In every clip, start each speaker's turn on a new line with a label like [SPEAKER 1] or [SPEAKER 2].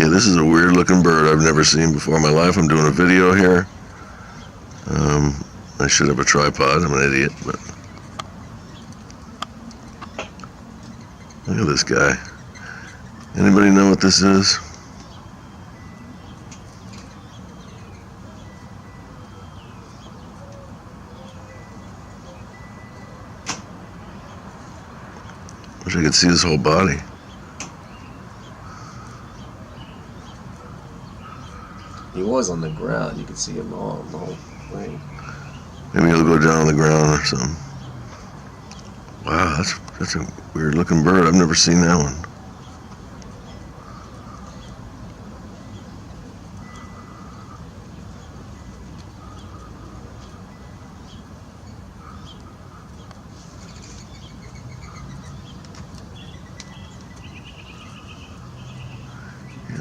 [SPEAKER 1] Okay, this is a weird looking bird I've never seen before in my life. I'm doing a video here. I should have a tripod. I'm an idiot, but look at this guy. Anybody know what this is? Wish I could see his whole body.
[SPEAKER 2] He was on the ground. You could see him all the whole thing.
[SPEAKER 1] Maybe he'll go down on the ground or something. Wow, that's a weird looking bird. I've never seen that one.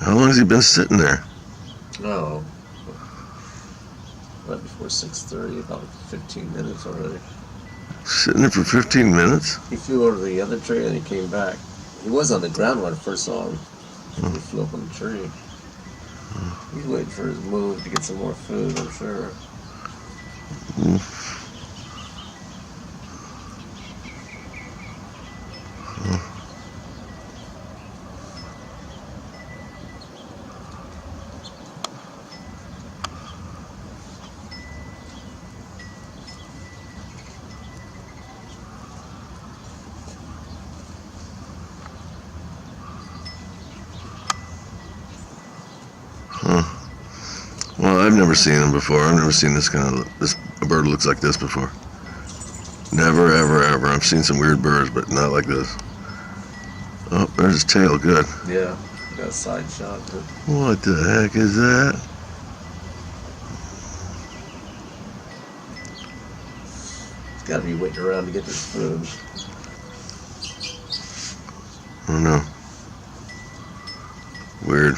[SPEAKER 1] How long has he been sitting there?
[SPEAKER 2] Oh, right before 6:30, about 15 minutes already.
[SPEAKER 1] Sitting there for 15 minutes?
[SPEAKER 2] He flew over the other tree and he came back. He was on the ground when I first saw him. He flew up on the tree. He's waiting for his move to get some more food, I'm sure.
[SPEAKER 1] Well, I've never seen him before. I've never seen a bird looks like this before. Never, ever, ever. I've seen some weird birds, but not like this. Oh, there's his tail. Good.
[SPEAKER 2] Yeah, got a side shot.
[SPEAKER 1] What the heck is that?
[SPEAKER 2] He's got to be waiting around to get this food.
[SPEAKER 1] I don't know. Weird.